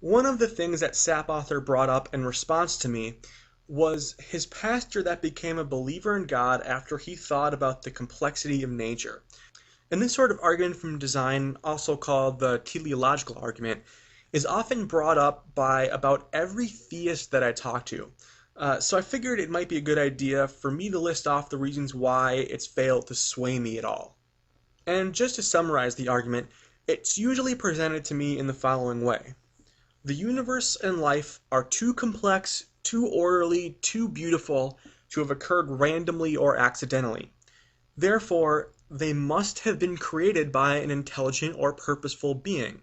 One of the things that Sap Author brought up in response to me was his pastor that became a believer in God after he thought about the complexity of nature. And this sort of argument from design, also called the teleological argument, is often brought up by about every theist that I talk to. So I figured it might be a good idea for me to list off the reasons why it's failed to sway me at all. And just to summarize the argument, it's usually presented to me in the following way. The universe and life are too complex, too orderly, too beautiful to have occurred randomly or accidentally. Therefore, they must have been created by an intelligent or purposeful being.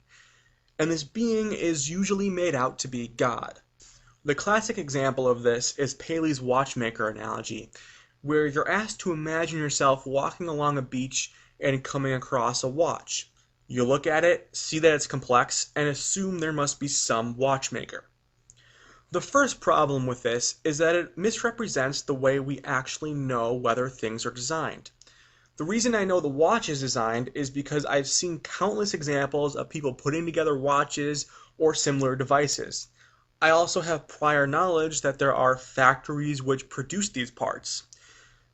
And this being is usually made out to be God. The classic example of this is Paley's watchmaker analogy, where you're asked to imagine yourself walking along a beach and coming across a watch. You look at it, see that it's complex, and assume there must be some watchmaker. The first problem with this is that it misrepresents the way we actually know whether things are designed. The reason I know the watch is designed is because I've seen countless examples of people putting together watches or similar devices. I also have prior knowledge that there are factories which produce these parts.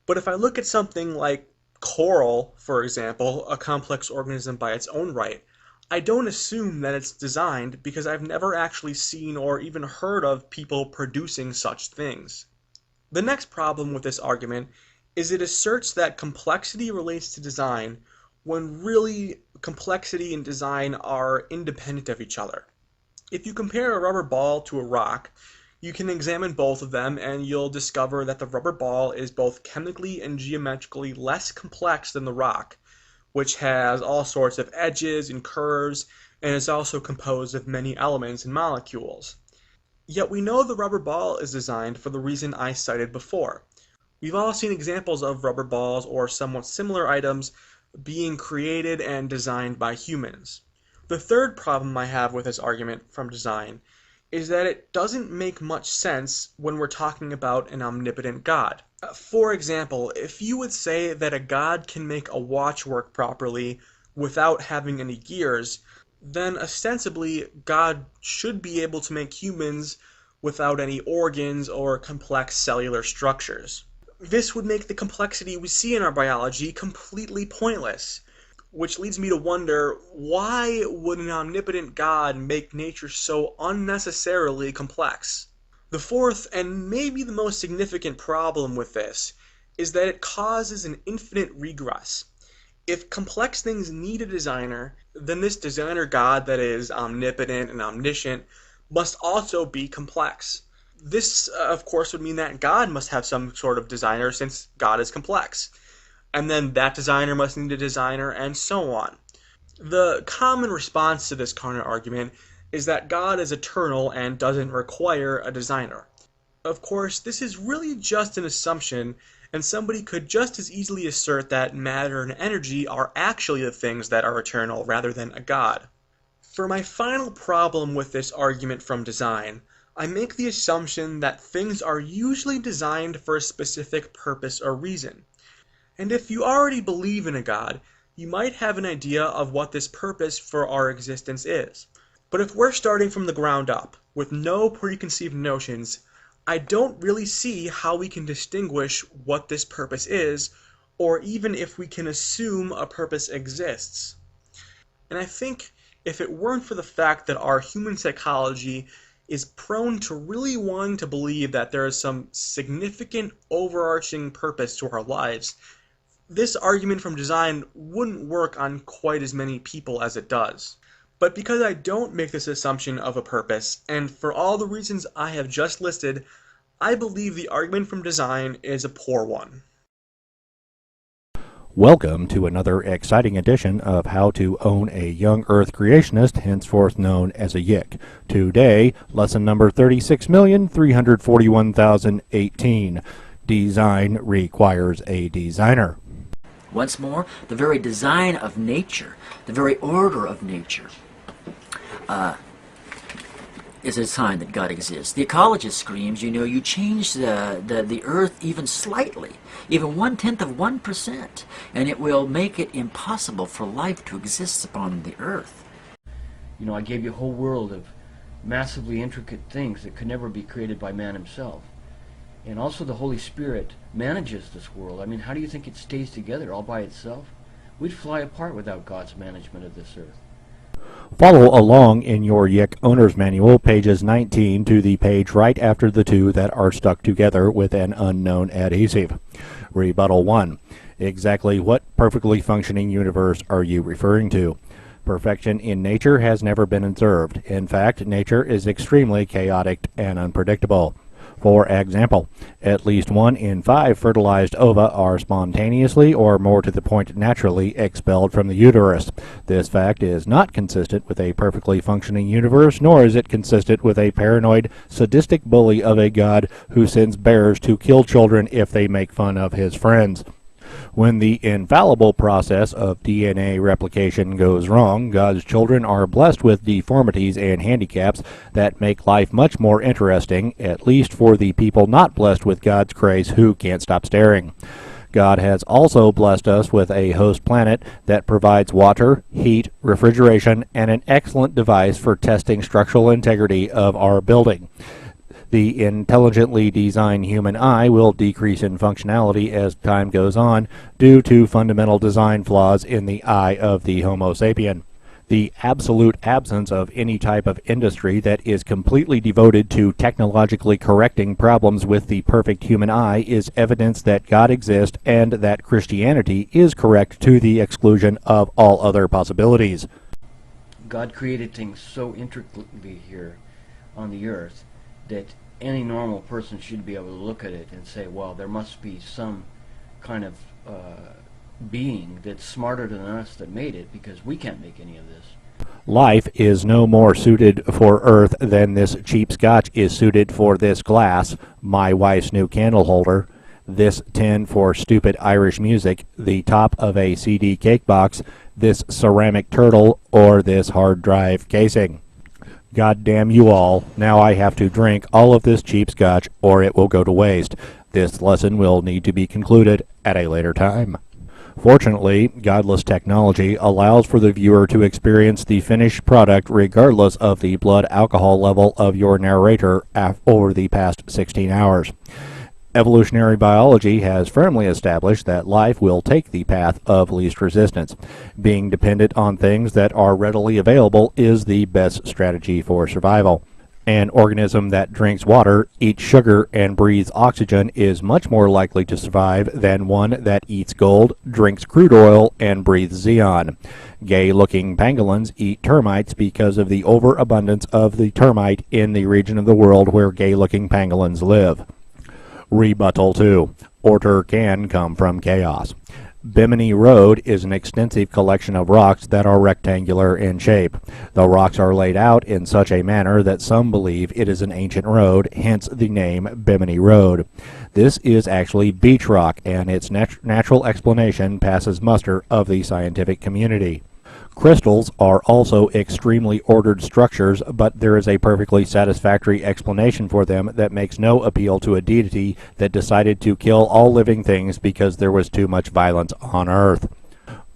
But if I look at something like coral, for example, a complex organism by its own right, I don't assume that it's designed because I've never actually seen or even heard of people producing such things. The next problem with this argument is it asserts that complexity relates to design when really complexity and design are independent of each other. If you compare a rubber ball to a rock, you can examine both of them and you'll discover that the rubber ball is both chemically and geometrically less complex than the rock, which has all sorts of edges and curves and is also composed of many elements and molecules. Yet we know the rubber ball is designed for the reason I cited before. We've all seen examples of rubber balls or somewhat similar items being created and designed by humans. The third problem I have with this argument from design is that it doesn't make much sense when we're talking about an omnipotent God. For example, if you would say that a God can make a watch work properly without having any gears, then ostensibly God should be able to make humans without any organs or complex cellular structures. This would make the complexity we see in our biology completely pointless. Which leads me to wonder, why would an omnipotent God make nature so unnecessarily complex? The fourth, and maybe the most significant problem with this, is that it causes an infinite regress. If complex things need a designer, then this designer God that is omnipotent and omniscient must also be complex. This, of course, would mean that God must have some sort of designer since God is complex. And then that designer must need a designer, and so on. The common response to this counter argument is that God is eternal and doesn't require a designer. Of course, this is really just an assumption, and somebody could just as easily assert that matter and energy are actually the things that are eternal rather than a God. For my final problem with this argument from design, I make the assumption that things are usually designed for a specific purpose or reason. And if you already believe in a God, you might have an idea of what this purpose for our existence is. But if we're starting from the ground up, with no preconceived notions, I don't really see how we can distinguish what this purpose is, or even if we can assume a purpose exists. And I think if it weren't for the fact that our human psychology is prone to really wanting to believe that there is some significant overarching purpose to our lives, this argument from design wouldn't work on quite as many people as it does. But because I don't make this assumption of a purpose, and for all the reasons I have just listed, I believe the argument from design is a poor one. Welcome to another exciting edition of How to Own a Young Earth Creationist, henceforth known as a YIC. Today, lesson number 36,341,018. Design requires a designer. Once more, the very design of nature, the very order of nature, is a sign that God exists. The ecologist screams, you change the earth even slightly, even 1/10 of 1%, and it will make it impossible for life to exist upon the earth. I gave you a whole world of massively intricate things that could never be created by man himself. And also the Holy Spirit manages this world. I mean, how do you think it stays together all by itself? We'd fly apart without God's management of this earth. Follow along in your Yick Owner's Manual, pages 19 to the page right after the two that are stuck together with an unknown adhesive. Rebuttal 1. Exactly what perfectly functioning universe are you referring to? Perfection in nature has never been observed. In fact, nature is extremely chaotic and unpredictable. For example, at least 1 in 5 fertilized ova are spontaneously, or more to the point naturally, expelled from the uterus. This fact is not consistent with a perfectly functioning universe, nor is it consistent with a paranoid, sadistic bully of a god who sends bears to kill children if they make fun of his friends. When the infallible process of DNA replication goes wrong, God's children are blessed with deformities and handicaps that make life much more interesting, at least for the people not blessed with God's grace who can't stop staring. God has also blessed us with a host planet that provides water, heat, refrigeration, and an excellent device for testing structural integrity of our building. The intelligently designed human eye will decrease in functionality as time goes on due to fundamental design flaws in the eye of the Homo sapien. The absolute absence of any type of industry that is completely devoted to technologically correcting problems with the perfect human eye is evidence that God exists and that Christianity is correct to the exclusion of all other possibilities. God created things so intricately here on the earth that any normal person should be able to look at it and say, well, there must be some kind of being that's smarter than us that made it, because we can't make any of this. Life is no more suited for Earth than this cheap scotch is suited for this glass, my wife's new candle holder, this tin for stupid Irish music, the top of a CD cake box, this ceramic turtle, or this hard drive casing. God damn you all, now I have to drink all of this cheap scotch or it will go to waste. This lesson will need to be concluded at a later time. Fortunately, godless technology allows for the viewer to experience the finished product regardless of the blood alcohol level of your narrator over the past 16 hours. Evolutionary biology has firmly established that life will take the path of least resistance. Being dependent on things that are readily available is the best strategy for survival. An organism that drinks water, eats sugar, and breathes oxygen is much more likely to survive than one that eats gold, drinks crude oil, and breathes xenon. Gay-looking pangolins eat termites because of the overabundance of the termite in the region of the world where gay-looking pangolins live. Rebuttal 2. Order can come from chaos. Bimini Road is an extensive collection of rocks that are rectangular in shape. The rocks are laid out in such a manner that some believe it is an ancient road, hence the name Bimini Road. This is actually beach rock, and its natural explanation passes muster of the scientific community. Crystals are also extremely ordered structures, but there is a perfectly satisfactory explanation for them that makes no appeal to a deity that decided to kill all living things because there was too much violence on Earth.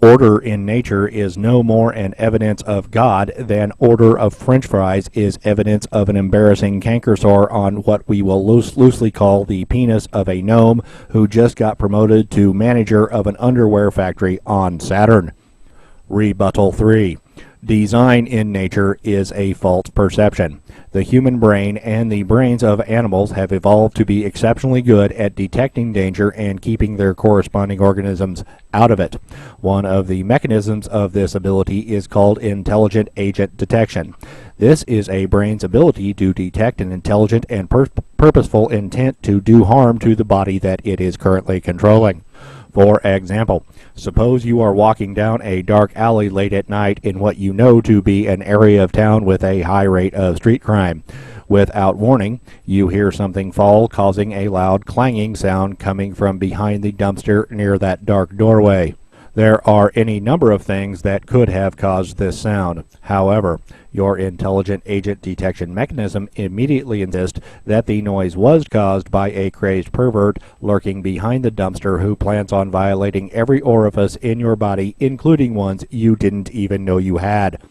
Order in nature is no more an evidence of God than order of French fries is evidence of an embarrassing canker sore on what we will loosely call the penis of a gnome who just got promoted to manager of an underwear factory on Saturn. Rebuttal 3. Design in nature is a false perception. The human brain and the brains of animals have evolved to be exceptionally good at detecting danger and keeping their corresponding organisms out of it. One of the mechanisms of this ability is called intelligent agent detection. This is a brain's ability to detect an intelligent and purposeful intent to do harm to the body that it is currently controlling. For example, suppose you are walking down a dark alley late at night in what you know to be an area of town with a high rate of street crime. Without warning, you hear something fall, causing a loud clanging sound coming from behind the dumpster near that dark doorway. There are any number of things that could have caused this sound. However, your intelligent agent detection mechanism immediately insists that the noise was caused by a crazed pervert lurking behind the dumpster who plans on violating every orifice in your body, including ones you didn't even know you had.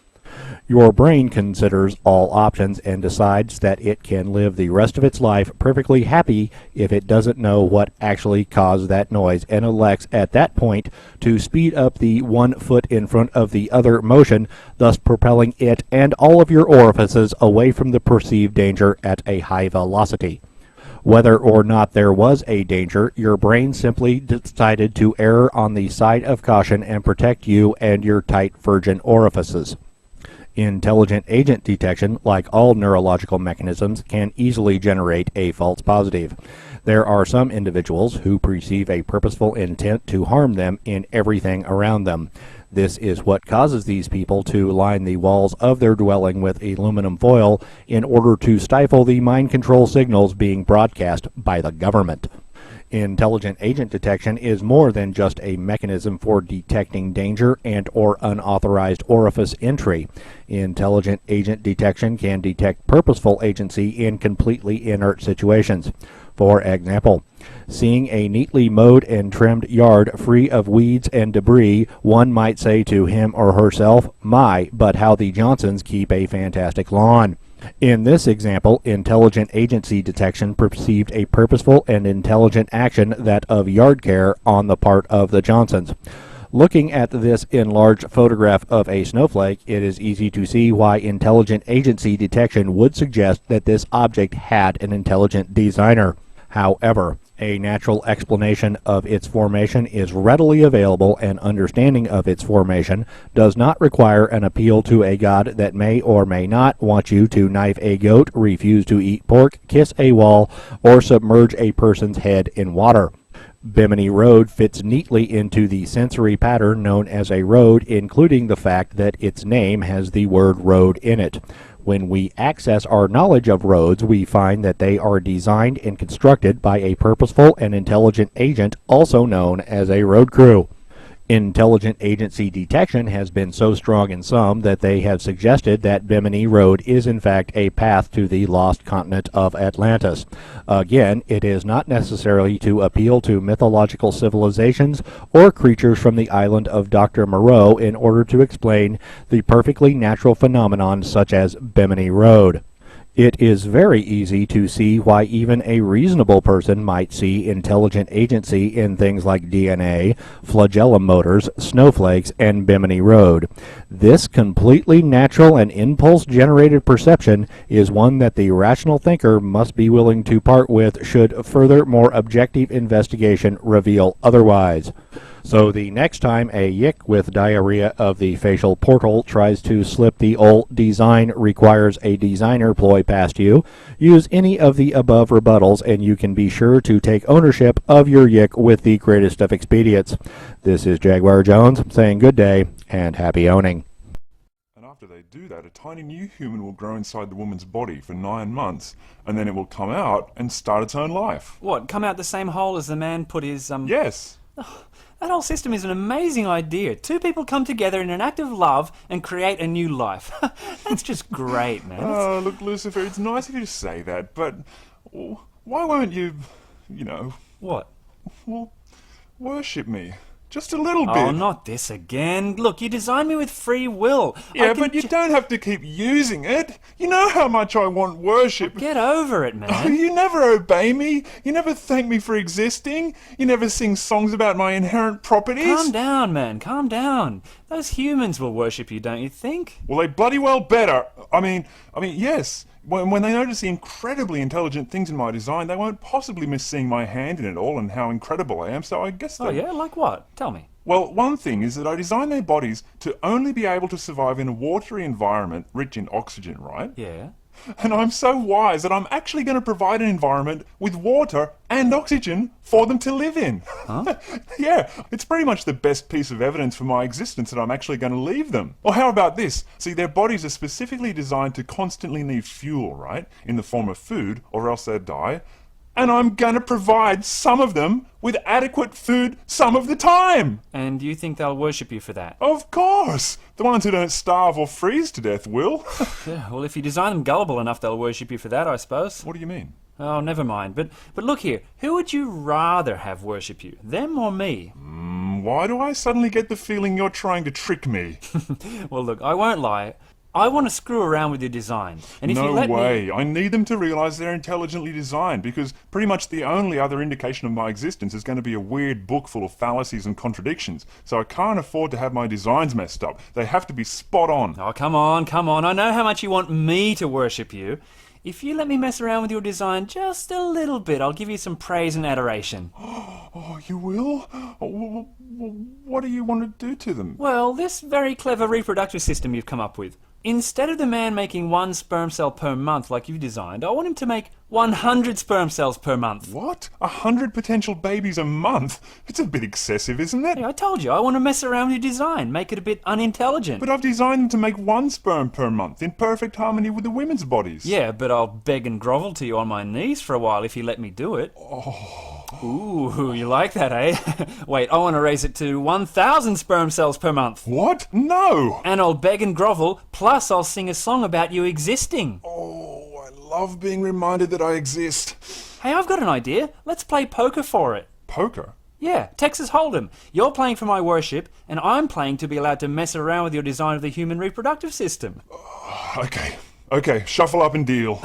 Your brain considers all options and decides that it can live the rest of its life perfectly happy if it doesn't know what actually caused that noise, and elects at that point to speed up the 1 foot in front of the other motion, thus propelling it and all of your orifices away from the perceived danger at a high velocity. Whether or not there was a danger, your brain simply decided to err on the side of caution and protect you and your tight virgin orifices. Intelligent agent detection, like all neurological mechanisms, can easily generate a false positive. There are some individuals who perceive a purposeful intent to harm them in everything around them. This is what causes these people to line the walls of their dwelling with aluminum foil in order to stifle the mind control signals being broadcast by the government. Intelligent agent detection is more than just a mechanism for detecting danger and or unauthorized orifice entry. Intelligent agent detection can detect purposeful agency in completely inert situations. For example, seeing a neatly mowed and trimmed yard free of weeds and debris, one might say to him or herself, "My, but how the Johnsons keep a fantastic lawn." In this example, intelligent agency detection perceived a purposeful and intelligent action, that of yard care, on the part of the Johnsons. Looking at this enlarged photograph of a snowflake, it is easy to see why intelligent agency detection would suggest that this object had an intelligent designer. However, a natural explanation of its formation is readily available, and understanding of its formation does not require an appeal to a god that may or may not want you to knife a goat, refuse to eat pork, kiss a wall, or submerge a person's head in water. Bimini Road fits neatly into the sensory pattern known as a road, including the fact that its name has the word road in it. When we access our knowledge of roads, we find that they are designed and constructed by a purposeful and intelligent agent, also known as a road crew. Intelligent agency detection has been so strong in some that they have suggested that Bimini Road is in fact a path to the lost continent of Atlantis. Again, it is not necessarily to appeal to mythological civilizations or creatures from the island of Dr. Moreau in order to explain the perfectly natural phenomenon such as Bimini Road. It is very easy to see why even a reasonable person might see intelligent agency in things like DNA, flagellum motors, snowflakes, and Bimini Road. This completely natural and impulse-generated perception is one that the rational thinker must be willing to part with should further, more objective investigation reveal otherwise. So the next time a yick with diarrhea of the facial portal tries to slip the old design requires a designer ploy past you, use any of the above rebuttals and you can be sure to take ownership of your yick with the greatest of expedients. This is Jaguar Jones saying good day and happy owning. And after they do that, a tiny new human will grow inside the woman's body for 9 months, and then it will come out and start its own life. What, come out the same hole as the man put his, Yes. That whole system is an amazing idea. Two people come together in an act of love and create a new life. That's just great, man. Oh, look, Lucifer, it's nice of you to say that, but why won't you, What? well, worship me? Just a little bit. Oh, not this again. Look, you designed me with free will. Yeah, but you don't have to keep using it. You know how much I want worship. Get over it, man. Oh, you never obey me. You never thank me for existing. You never sing songs about my inherent properties. Calm down, man. Calm down. Those humans will worship you, don't you think? Well, they bloody well better. I mean, yes. When they notice the incredibly intelligent things in my design, they won't possibly miss seeing my hand in it all and how incredible I am, so I guess Oh, yeah? Like what? Tell me. Well, one thing is that I designed their bodies to only be able to survive in a watery environment rich in oxygen, right? Yeah. And I'm so wise that I'm actually going to provide an environment with water and oxygen for them to live in. Huh? Yeah, it's pretty much the best piece of evidence for my existence that I'm actually going to leave them. Or how about this? See, their bodies are specifically designed to constantly need fuel, right? In the form of food, or else they'd die. And I'm going to provide some of them with adequate food some of the time. And you think they'll worship you for that? Of course. The ones who don't starve or freeze to death will. Yeah, well, if you design them gullible enough, they'll worship you for that, I suppose. What do you mean? Oh, never mind. But look here, who would you rather have worship you, them or me? Why do I suddenly get the feeling you're trying to trick me? Well, look, I won't lie. I want to screw around with your design. And if you No let way. me... I need them to realize they're intelligently designed, because pretty much the only other indication of my existence is going to be a weird book full of fallacies and contradictions. So I can't afford to have my designs messed up. They have to be spot on. Oh, come on, come on. I know how much you want me to worship you. If you let me mess around with your design just a little bit, I'll give you some praise and adoration. Oh, you will? Oh, what do you want to do to them? Well, this very clever reproductive system you've come up with. Instead of the man making 1 sperm cell per month like you've designed, I want him to make 100 sperm cells per month. What? 100 potential babies a month? It's a bit excessive, isn't it? Hey, I told you, I want to mess around with your design, make it a bit unintelligent. But I've designed them to make 1 sperm per month, in perfect harmony with the women's bodies. Yeah, but I'll beg and grovel to you on my knees for a while if you let me do it. Ooh, you like that, eh? Wait, I want to raise it to 1,000 sperm cells per month. What? No! And I'll beg and grovel, plus I'll sing a song about you existing. Oh, I love being reminded that I exist. Hey, I've got an idea. Let's play poker for it. Poker? Yeah, Texas Hold'em. You're playing for my worship, and I'm playing to be allowed to mess around with your design of the human reproductive system. Okay, shuffle up and deal.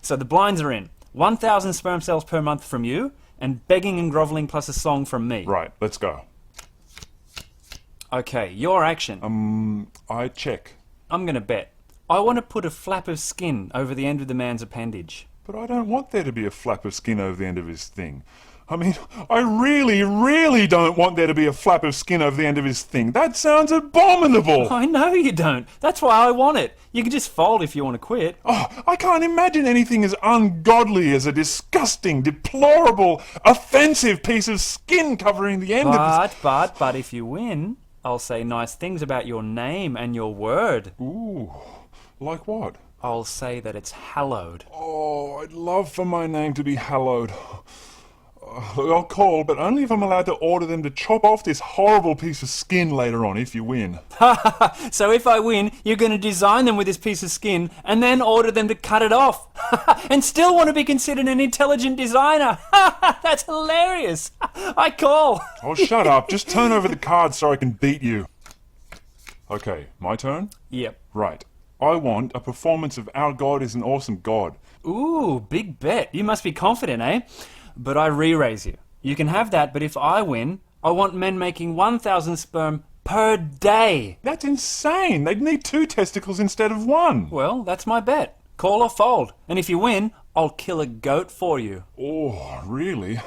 So the blinds are in. 1,000 sperm cells per month from you, and begging and groveling plus a song from me. Right, let's go. Okay, your action. I check. I'm gonna bet. I want to put a flap of skin over the end of the man's appendage. But I don't want there to be a flap of skin over the end of his thing. I mean, I really, really don't want there to be a flap of skin over the end of his thing. That sounds abominable! I know you don't. That's why I want it. You can just fold if you want to quit. Oh, I can't imagine anything as ungodly as a disgusting, deplorable, offensive piece of skin covering the end of his... But if you win, I'll say nice things about your name and your word. Ooh, like what? I'll say that it's hallowed. Oh, I'd love for my name to be hallowed. I'll call, but only if I'm allowed to order them to chop off this horrible piece of skin later on if you win. So if I win, you're going to design them with this piece of skin and then order them to cut it off. And still want to be considered an intelligent designer. That's hilarious. I call. Oh, shut up. Just turn over the cards so I can beat you. Okay, my turn? Yep. Right. I want a performance of Our God is an Awesome God. Ooh, big bet. You must be confident, eh? But I re-raise you. You can have that, but if I win, I want men making 1,000 sperm per day. That's insane. They'd need 2 testicles instead of 1. Well, that's my bet. Call or fold. And if you win, I'll kill a goat for you. Oh, really?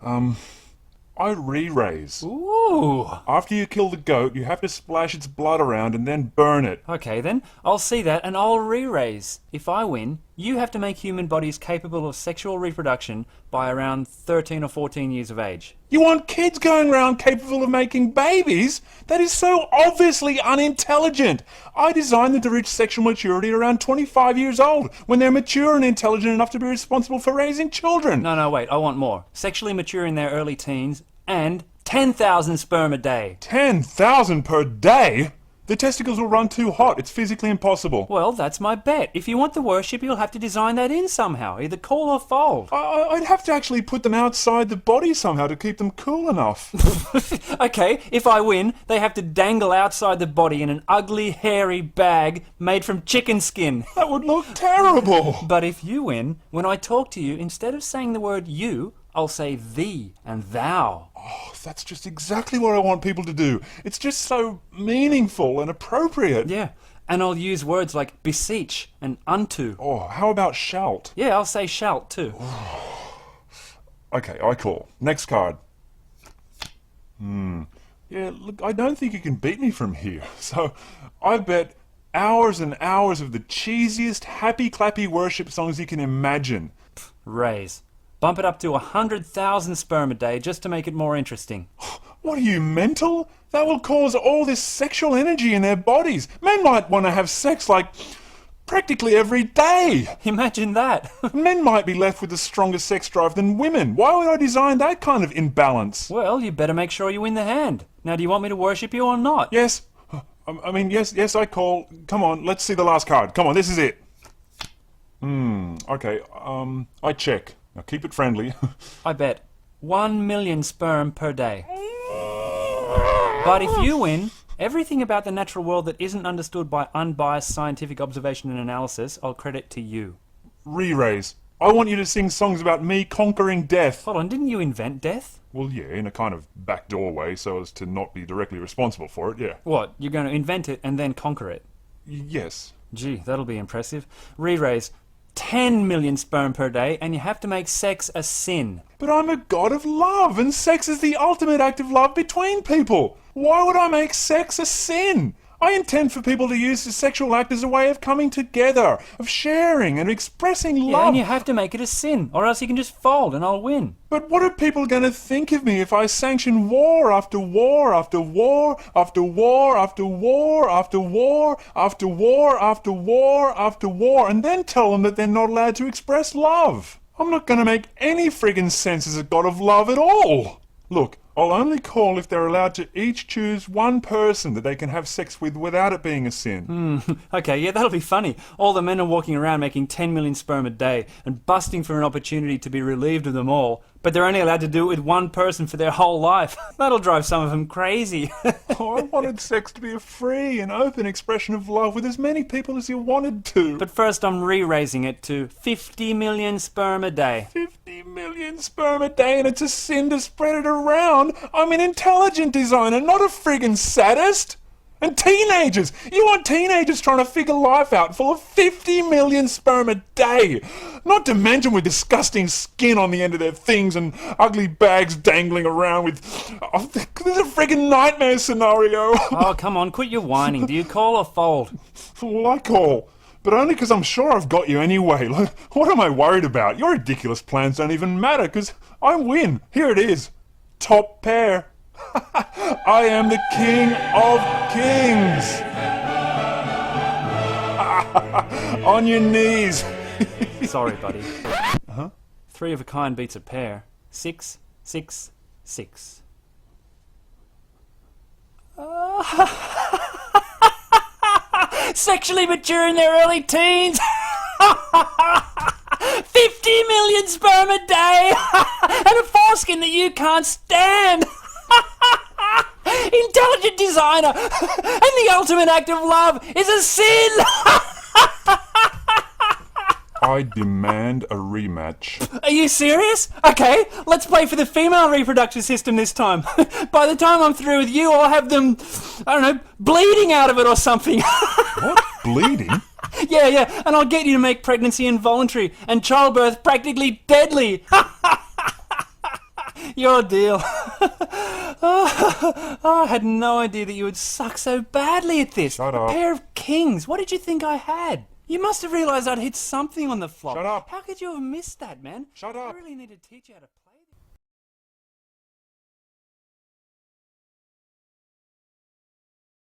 I re-raise. Ooh. After you kill the goat, you have to splash its blood around and then burn it. Okay then, I'll see that and I'll re-raise. If I win, you have to make human bodies capable of sexual reproduction by around 13 or 14 years of age. You want kids going around capable of making babies? That is so obviously unintelligent. I designed them to reach sexual maturity around 25 years old, when they're mature and intelligent enough to be responsible for raising children. No, wait, I want more. Sexually mature in their early teens and 10,000 sperm a day. 10,000 per day? The testicles will run too hot. It's physically impossible. Well, that's my bet. If you want the worship, you'll have to design that in somehow. Either call or fold. I'd have to actually put them outside the body somehow to keep them cool enough. Okay, if I win, they have to dangle outside the body in an ugly, hairy bag made from chicken skin. That would look terrible. But if you win, when I talk to you, instead of saying the word you, I'll say thee and thou. Oh, that's just exactly what I want people to do. It's just so meaningful and appropriate. Yeah, and I'll use words like beseech and unto. Oh, how about shalt? Yeah, I'll say shalt too. Okay, I call. Next card. Yeah, look, I don't think you can beat me from here. So, I bet hours and hours of the cheesiest, happy-clappy worship songs you can imagine. Raise. Bump it up to 100,000 sperm a day just to make it more interesting. What are you, mental? That will cause all this sexual energy in their bodies. Men might want to have sex like practically every day. Imagine that. Men might be left with a stronger sex drive than women. Why would I design that kind of imbalance? Well, you better make sure you win the hand. Now, do you want me to worship you or not? Yes. Yes, I call. Come on, let's see the last card. Come on, this is it. Okay, I check. Now keep it friendly. I bet 1 million sperm per day. But if you win, everything about the natural world that isn't understood by unbiased scientific observation and analysis, I'll credit to you. Re-raise. I want you to sing songs about me conquering death. Hold on, didn't you invent death? Well, yeah, in a kind of backdoor way, so as to not be directly responsible for it, yeah. What, you're going to invent it and then conquer it? Yes. Gee, that'll be impressive. Re-raise. 10 million sperm per day, and you have to make sex a sin. But I'm a god of love, and sex is the ultimate act of love between people. Why would I make sex a sin? I intend for people to use the sexual act as a way of coming together, of sharing and expressing Yeah, love. and you have to make it a sin, or else you can just fold and I'll win. But what are people going to think of me if I sanction war after war after war after war after war after war after war after war after war and then tell them that they're not allowed to express love? I'm not going to make any friggin' sense as a god of love at all. Look, I'll only call if they're allowed to each choose one person that they can have sex with without it being a sin. Okay, yeah, that'll be funny. All the men are walking around making 10 million sperm a day and busting for an opportunity to be relieved of them all, but they're only allowed to do it with one person for their whole life. That'll drive some of them crazy. Oh, I wanted sex to be a free and open expression of love with as many people as you wanted to. But first I'm re-raising it to 50 million sperm a day. 50 million sperm a day and it's a sin to spread it around. I'm an intelligent designer, not a friggin' sadist. And teenagers! You want teenagers trying to figure life out full of 50 million sperm a day! Not to mention with disgusting skin on the end of their things and ugly bags dangling around with... Oh, this is a friggin' nightmare scenario! Oh, come on, quit your whining. Do you call or fold? Well, I call. But only because I'm sure I've got you anyway. Like, what am I worried about? Your ridiculous plans don't even matter, because I win. Here it is. Top pair. I am the king of kings. On your knees. Sorry, buddy. Uh-huh. 3 of a kind beats a pair. 6, 6, 6. Sexually mature in their early teens. 50 million sperm a day. And a foreskin that you can't stand. Intelligent designer. And the ultimate act of love is a sin. I demand a rematch. Are you serious? Okay, let's play for the female reproductive system this time. By the time I'm through with you, I'll have them, I don't know, bleeding out of it or something. What? Bleeding? Yeah, and I'll get you to make pregnancy involuntary and childbirth practically deadly. Your deal. I had no idea that you would suck so badly at this. Shut up. A pair of kings. What did you think I had? You must have realised I'd hit something on the flop. Shut up. How could you have missed that, man? Shut up. I really need to teach you how to play.